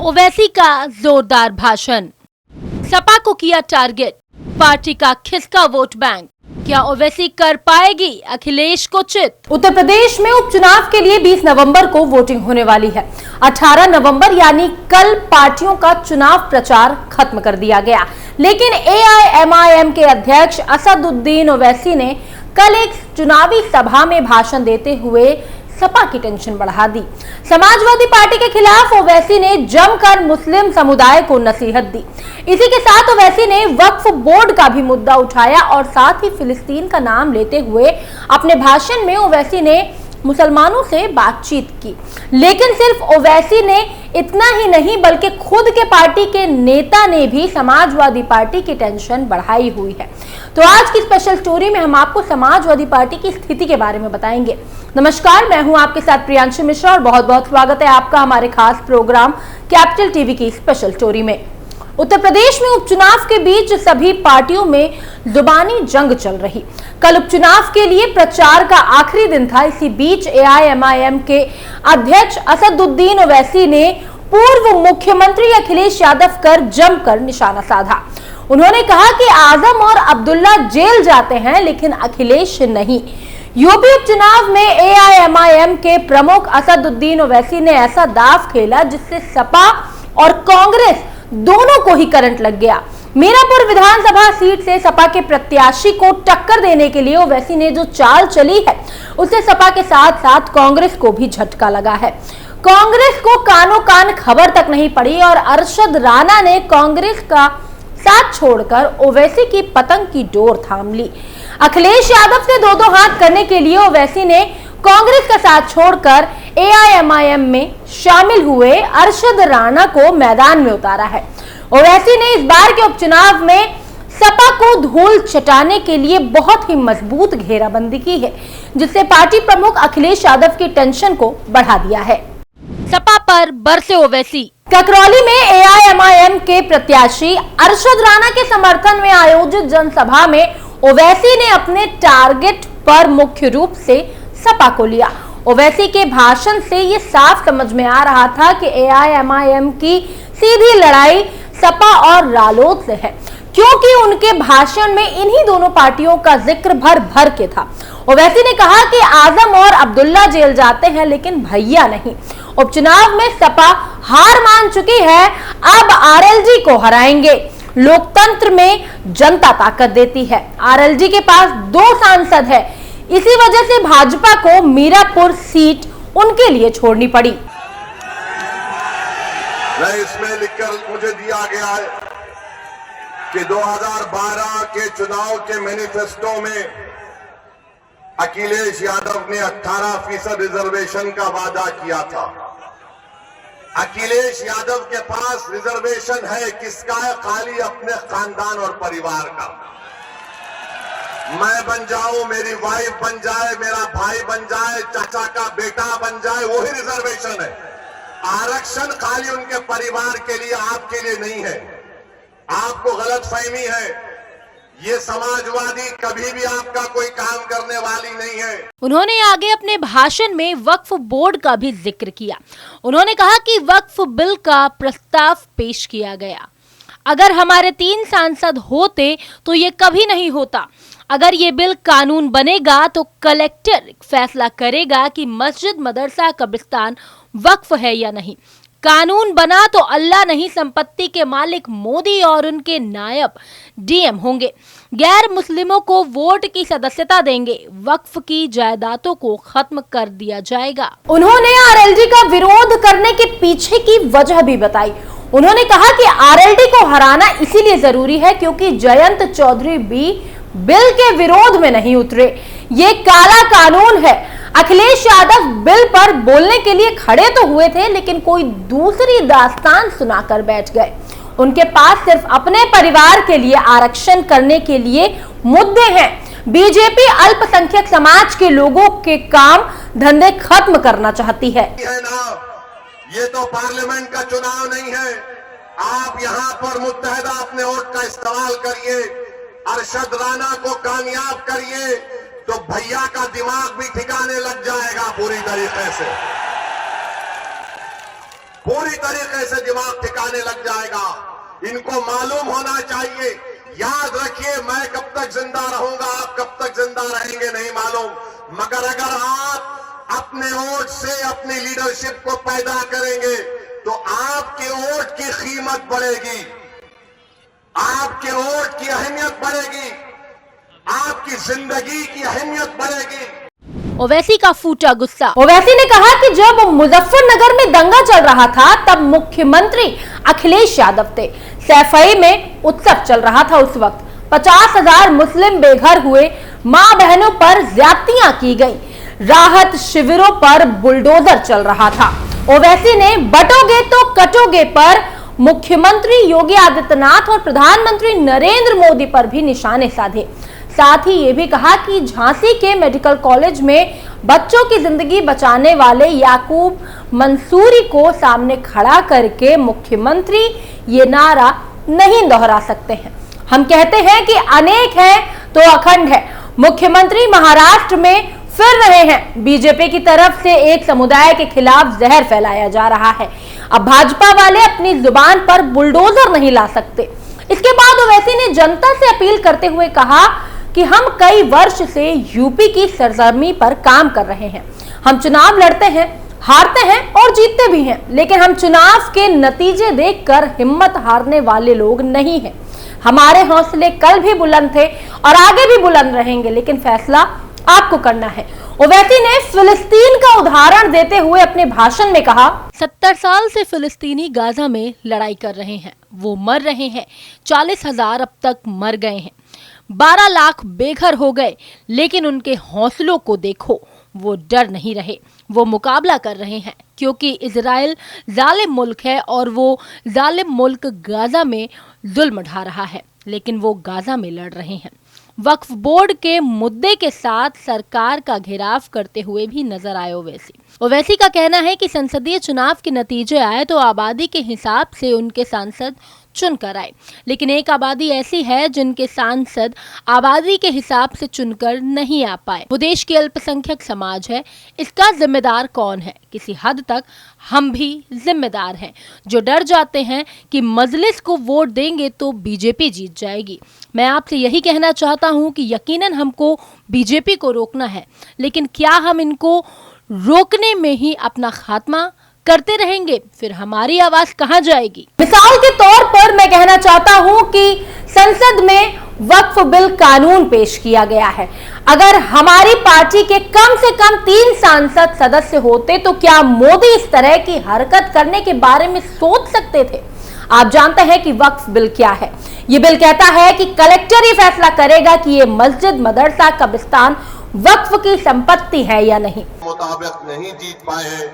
ओवैसी का जोरदार भाषण, सपा को किया टारगेट, पार्टी का खिसका वोट बैंक, क्या ओवैसी कर पाएगी अखिलेश को चित? उत्तर प्रदेश में उपचुनाव के लिए 20 नवंबर को वोटिंग होने वाली है। 18 नवंबर यानी कल पार्टियों का चुनाव प्रचार खत्म कर दिया गया, लेकिन AIMIM के अध्यक्ष असदुद्दीन ओवैसी ने कल एक चुनावी सभा में भाषण देते हुए सपा की टेंशन बढ़ा दी। समाजवादी पार्टी के खिलाफ ओवैसी ने जमकर मुस्लिम समुदाय को नसीहत दी। इसी के साथ ओवैसी ने वक्फ बोर्ड का भी मुद्दा उठाया और साथ ही फिलिस्तीन का नाम लेते हुए अपने भाषण में ओवैसी ने मुसलमानों से बातचीत की। लेकिन सिर्फ ओवैसी ने इतना ही नहीं बल्कि खुद के पार्टी के नेता ने भी समाजवादी पार्टी की टेंशन बढ़ाई हुई है। तो आज की स्पेशल स्टोरी में हम आपको समाजवादी पार्टी की स्थिति के बारे में बताएंगे। नमस्कार, मैं हूं आपके साथ प्रियांशु मिश्रा और बहुत बहुत स्वागत है आपका हमारे खास प्रोग्राम कैपिटल टीवी की स्पेशल स्टोरी में। उत्तर प्रदेश में उपचुनाव के बीच सभी पार्टियों में जुबानी जंग चल रही। कल उपचुनाव के लिए प्रचार का आखिरी दिन था। इसी बीच AIMIM के अध्यक्ष असदुद्दीन ओवैसी ने पूर्व मुख्यमंत्री अखिलेश यादव पर जमकर निशाना साधा। उन्होंने कहा कि आजम और अब्दुल्ला जेल जाते हैं लेकिन अखिलेश नहीं। यूपी उपचुनाव में AIMIM के प्रमुख असदुद्दीन ओवैसी ने ऐसा दाव खेला जिससे सपा और कांग्रेस दोनों को ही करंट लग गया। मीरापुर विधानसभा सीट से सपा के प्रत्याशी को टक्कर देने के लिए ओवैसी ने जो चाल चली है उससे सपा के साथ साथ कांग्रेस को भी झटका लगा है। कांग्रेस को कानो कान खबर तक नहीं पड़ी और अरशद राणा ने कांग्रेस का साथ छोड़कर ओवैसी की पतंग की डोर थाम ली। अखिलेश यादव से दो हाथ करने के लिए ओवैसी ने कांग्रेस का साथ छोड़कर AIMIM में शामिल हुए अरशद राणा को मैदान में उतारा है। ओवैसी ने इस बार के उपचुनाव में सपा को धूल चटाने के लिए बहुत ही मजबूत घेराबंदी की है, जिससे पार्टी प्रमुख अखिलेश यादव की टेंशन को बढ़ा दिया है। सपा पर बरसे ओवैसी। ककरौली में AIMIM के प्रत्याशी अरशद राणा के समर्थन में आयोजित जनसभा में ओवैसी ने अपने टारगेट पर मुख्य रूप से सपा को लिया। ओवैसी के भाषण से ये साफ समझ में आ रहा था कि AIMIM की सीधी लड़ाई सपा और रालोद से है, क्योंकि उनके भाषण में इन्हीं दोनों पार्टियों का जिक्र भर भर के था। ओवैसी ने कहा कि आजम और अब्दुल्ला जेल जाते हैं लेकिन भैया नहीं। उपचुनाव में सपा हार मान चुकी है, अब RLD को हराएंगे। लोकतंत्र में जनता ताकत देती है। RLD के पास 2 सांसद है, इसी वजह से भाजपा को मीरापुर सीट उनके लिए छोड़नी पड़ी। इसमें लिखकर मुझे दिया गया है कि 2012 के चुनाव के मैनिफेस्टो में अखिलेश यादव ने 18% रिजर्वेशन का वादा किया था। अखिलेश यादव के पास रिजर्वेशन है किसका है? खाली अपने खानदान और परिवार का। मैं बन जाऊं, मेरी वाइफ बन जाए, मेरा भाई बन जाए, चाचा का बेटा बन जाए, वही रिजर्वेशन है। आरक्षण खाली उनके परिवार के लिए, आपके लिए नहीं है। आपको गलतफहमी है। ये समाजवादी कभी भी आपका कोई काम करने वाली नहीं है। उन्होंने आगे अपने भाषण में वक्फ बोर्ड का भी जिक्र किया। उन्होंने कहा कि वक्फ बिल का प्रस्ताव पेश किया गया। अगर हमारे 3 सांसद होते तो ये कभी नहीं होता। अगर ये बिल कानून बनेगा तो कलेक्टर फैसला करेगा कि मस्जिद, मदरसा, कब्रिस्तान वक्फ है या नहीं। कानून बना तो अल्लाह नहीं, संपत्ति के मालिक मोदी और उनके नायब DM होंगे। गैर मुस्लिमों को वोट की सदस्यता देंगे। वक्फ की जायदादों को खत्म कर दिया जाएगा। उन्होंने RLD का विरोध करने के पीछे की वजह भी बताई। उन्होंने कहा कि RLD को हराना इसीलिए जरूरी है क्योंकि जयंत चौधरी भी बिल के विरोध में नहीं उतरे। ये काला कानून है। अखिलेश यादव बिल पर बोलने के लिए खड़े तो हुए थे लेकिन कोई दूसरी दास्तान सुनाकर बैठ गए। उनके पास सिर्फ अपने परिवार के लिए आरक्षण करने के लिए मुद्दे हैं। बीजेपी अल्पसंख्यक समाज के लोगों के काम धंधे खत्म करना चाहती है। ये तो पार्लियामेंट का चुनाव नहीं है। आप यहाँ पर मुत्तहदा अपने वोट का इस्तेमाल करिए, अरशद राणा को कामयाब करिए तो भैया का दिमाग भी ठिकाने लग जाएगा पूरी तरीके से। पूरी तरीके से दिमाग ठिकाने लग जाएगा। इनको मालूम होना चाहिए, याद रखिए, मैं कब तक जिंदा रहूंगा, आप कब तक जिंदा रहेंगे नहीं मालूम, मगर अगर आप अपने वोट से अपनी लीडरशिप को पैदा करेंगे तो आपके वोट की कीमत बढ़ेगी, आपके वोट की अहमियत बढ़ेगी, आपकी जिंदगी की अहमियत बढ़ेगी। ओवैसी का फूटा गुस्सा। ओवैसी ने कहा कि जब मुजफ्फरनगर में दंगा चल रहा था तब मुख्यमंत्री अखिलेश यादव थे। सैफई में उत्सव चल रहा था। उस वक्त 50,000 मुस्लिम बेघर हुए, मां बहनों पर ज्यादतियां की गई, राहत शिविरों पर बुलडोजर चल रहा था। ओवैसी ने बटोगे तो कटोगे पर मुख्यमंत्री योगी आदित्यनाथ और प्रधानमंत्री नरेंद्र मोदी पर भी निशाने साधे। साथ ही ये भी कहा कि झांसी के मेडिकल कॉलेज में बच्चों की जिंदगी बचाने वाले याकूब मंसूरी को सामने खड़ा करके मुख्यमंत्री ये नारा नहीं दोहरा सकते हैं। हम कहते हैं कि अनेक है तो अखंड है। मुख्यमंत्री महाराष्ट्र में फिर रहे हैं। बीजेपी की तरफ से एक समुदाय के खिलाफ जहर फैलाया जा रहा है। अब भाजपा वाले अपनी जुबान पर बुलडोजर नहीं ला सकते। इसके बाद ओवैसी ने जनता से अपील करते हुए कहा कि हम कई वर्ष से यूपी की सरजमी पर काम कर रहे हैं। हम चुनाव लड़ते हैं, हारते हैं और जीतते भी हैं, लेकिन हम चुनाव के नतीजे देखकर हिम्मत हारने वाले लोग नहीं हैं। हमारे हौसले कल भी बुलंद थे और आगे भी बुलंद रहेंगे, लेकिन फैसला आपको करना है। ओवैसी ने फिलिस्तीन का उदाहरण देते हुए अपने भाषण में कहा, 70 साल से फिलिस्तीनी गाजा में लड़ाई कर रहे हैं, वो मर रहे हैं, 40,000 अब तक मर गए हैं, 12 लाख बेघर हो गए, लेकिन उनके हौसलों को देखो, वो डर नहीं रहे, वो मुकाबला कर रहे हैं, क्योंकि इजराइल जालिम मुल्क है और वो जालिम मुल्क गाजा में जुल्म ढा रहा है, लेकिन वो गाजा में लड़ रहे हैं। वक्फ बोर्ड के मुद्दे के साथ सरकार का घेराव करते हुए भी नजर आए ओवैसी का कहना है कि संसदीय चुनाव के नतीजे आए तो आबादी के हिसाब से उनके सांसद चुनकर आए, लेकिन एक आबादी ऐसी है जिनके सांसद आबादी के हिसाब से चुनकर नहीं आ पाए। वो देश की अल्पसंख्यक समाज है। इसका जिम्मेदार कौन है? किसी हद तक हम भी जिम्मेदार हैं, जो डर जाते हैं कि मजलिस को वोट देंगे तो बीजेपी जीत जाएगी। मैं आपसे यही कहना चाहता हूं कि यकीनन हमको बीजेपी को रोकना है, लेकिन क्या हम इनको रोकने में ही अपना खात्मा करते रहेंगे? फिर हमारी आवाज कहां जाएगी? मिसाल के तौर पर मैं कहना चाहता हूं कि संसद में वक्फ बिल कानून पेश किया गया है। अगर हमारी पार्टी के कम से कम 3 सांसद सदस्य होते तो क्या मोदी इस तरह की हरकत करने के बारे में सोच सकते थे? आप जानते हैं कि वक्फ बिल क्या है। ये बिल कहता है कि कलेक्टर ही फैसला करेगा कि ये मस्जिद, मदरसा, कब्रिस्तान वक्फ की संपत्ति है या नहीं। मुताबिक नहीं जीत पाए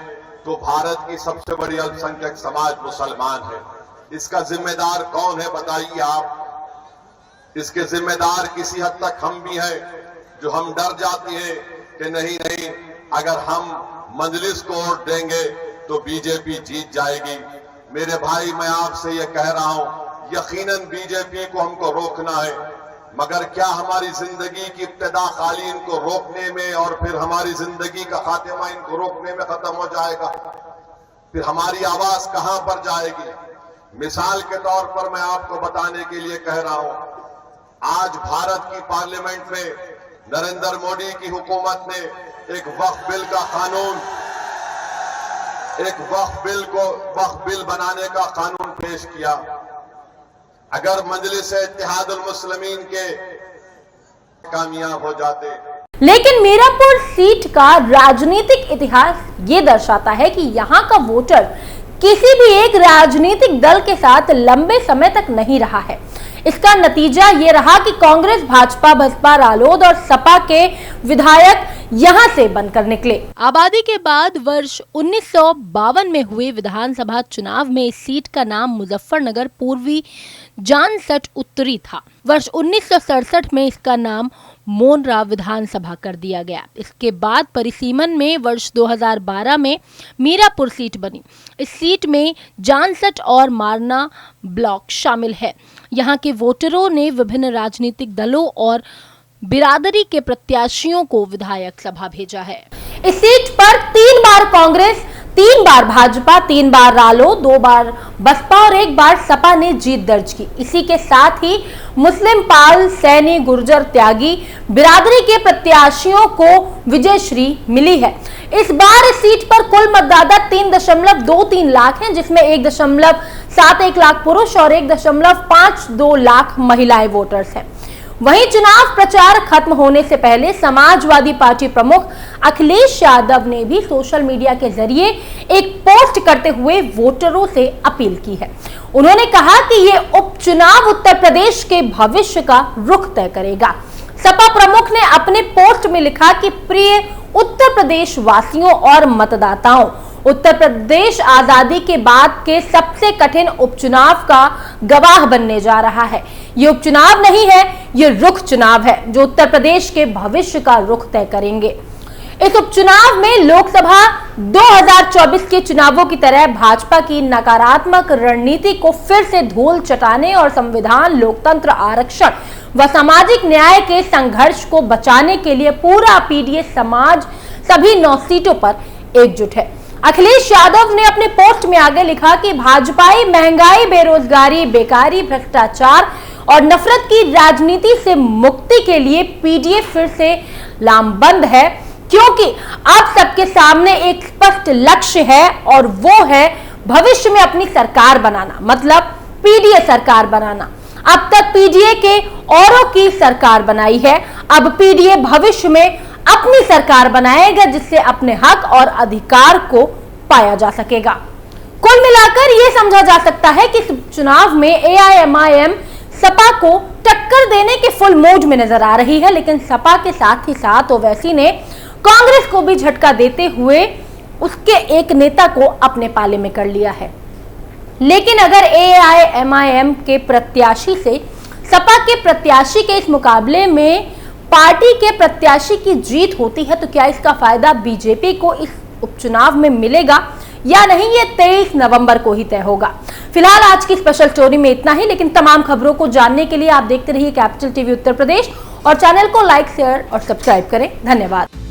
तो भारत की सबसे बड़ी अल्पसंख्यक समाज मुसलमान है। इसका जिम्मेदार कौन है बताइए आप? इसके जिम्मेदार किसी हद तक हम भी हैं, जो हम डर जाते हैं कि नहीं अगर हम मजलिस को वोट देंगे तो बीजेपी जीत जाएगी। मेरे भाई, मैं आपसे ये कह रहा हूं, यकीनन बीजेपी को हमको रोकना है, मगर क्या हमारी जिंदगी की इब्तिदा खाली इनको रोकने में और फिर हमारी जिंदगी का खात्मा इनको रोकने में खत्म हो जाएगा? फिर हमारी आवाज कहां पर जाएगी? मिसाल के तौर पर मैं आपको बताने के लिए कह रहा हूं, आज भारत की पार्लियामेंट में नरेंद्र मोदी की हुकूमत ने एक वक्फ बिल का कानून, एक वक्फ बिल बनाने का कानून पेश किया। अगर मजलिस इत्तेहादुल मुस्लिमीन के कामयाब हो जाते। लेकिन मीरापुर सीट का राजनीतिक इतिहास ये दर्शाता है कि यहाँ का वोटर किसी भी एक राजनीतिक दल के साथ लंबे समय तक नहीं रहा है। इसका नतीजा ये रहा कि कांग्रेस, भाजपा, बसपा, रालोद और सपा के विधायक यहां से बनकर निकले। आबादी के बाद वर्ष 1952 में हुए विधानसभा चुनाव में इस सीट का नाम मुजफ्फरनगर पूर्वी जानसठ उत्तरी था। वर्ष 1967 में इसका नाम मोनरा विधानसभा कर दिया गया। इसके बाद परिसीमन में वर्ष 2012 में मीरापुर सीट बनी। इस सीट में जानसठ और मारना ब्लॉक शामिल है। यहाँ के वोटरों ने विभिन्न राजनीतिक दलों और बिरादरी के प्रत्याशियों को विधायक सभा भेजा है। इस सीट पर 3 बार कांग्रेस, 3 बार भाजपा, 3 बार रालो, 2 बार बसपा और 1 बार सपा ने जीत दर्ज की। इसी के साथ ही मुस्लिम, पाल, सैनी, गुर्जर, त्यागी बिरादरी के प्रत्याशियों को विजयश्री मिली है। इस बार इस सीट पर कुल मतदाता 3.23 लाख हैं, जिसमें 1.71 लाख पुरुष और 1.52 लाख महिलाएं वोटर्स हैं। वहीं चुनाव प्रचार खत्म होने से पहले समाजवादी पार्टी प्रमुख अखिलेश यादव ने भी सोशल मीडिया के जरिए एक पोस्ट करते हुए वोटरों से अपील की है। उन्होंने कहा कि ये उपचुनाव उत्तर प्रदेश के भविष्य का रुख तय करेगा। सपा प्रमुख ने अपने पोस्ट में लिखा कि प्रिय उत्तर प्रदेश वासियों और मतदाताओं, उत्तर प्रदेश आजादी के बाद के सबसे कठिन उपचुनाव का गवाह बनने जा रहा है। ये उपचुनाव नहीं है, ये रुख चुनाव है जो उत्तर प्रदेश के भविष्य का रुख तय करेंगे। इस उपचुनाव में लोकसभा 2024 के चुनावों की तरह भाजपा की नकारात्मक रणनीति को फिर से धूल चटाने और संविधान, लोकतंत्र, आरक्षण व सामाजिक न्याय के संघर्ष को बचाने के लिए पूरा पीडीए समाज सभी 9 सीटों पर एकजुट है। अखिलेश यादव ने अपने पोस्ट में आगे लिखा कि भाजपाई महंगाई, बेरोजगारी, बेकारी, भ्रष्टाचार और नफरत की राजनीति से मुक्ति के लिए पीडीए फिर से लामबंद है, क्योंकि अब सबके सामने एक स्पष्ट लक्ष्य है और वो है भविष्य में अपनी सरकार बनाना, मतलब पीडीए सरकार बनाना। अब तक पीडीए के औरों की सरकार बनाई है, अब पीडीए भविष्य में अपनी सरकार बनाएगा जिससे अपने हक और अधिकार को पाया जा सकेगा। कुल मिलाकर यह समझा जा सकता है कि चुनाव में एआईएमआईएम सपा को टक्कर देने के फुल मूड में नजर आ रही है, लेकिन सपा के साथ ही साथ ओवैसी ने कांग्रेस को भी झटका देते हुए उसके एक नेता को अपने पाले में कर लिया है। लेकिन अगर एआईएमआईएम के प्रत्याशी से सपा के प्रत्याशी के इस मुकाबले में पार्टी के प्रत्याशी की जीत होती है तो क्या इसका फायदा बीजेपी को इस उपचुनाव में मिलेगा या नहीं, ये 23 नवंबर को ही तय होगा। फिलहाल आज की स्पेशल स्टोरी में इतना ही, लेकिन तमाम खबरों को जानने के लिए आप देखते रहिए कैपिटल टीवी उत्तर प्रदेश और चैनल को लाइक, शेयर और सब्सक्राइब करें। धन्यवाद।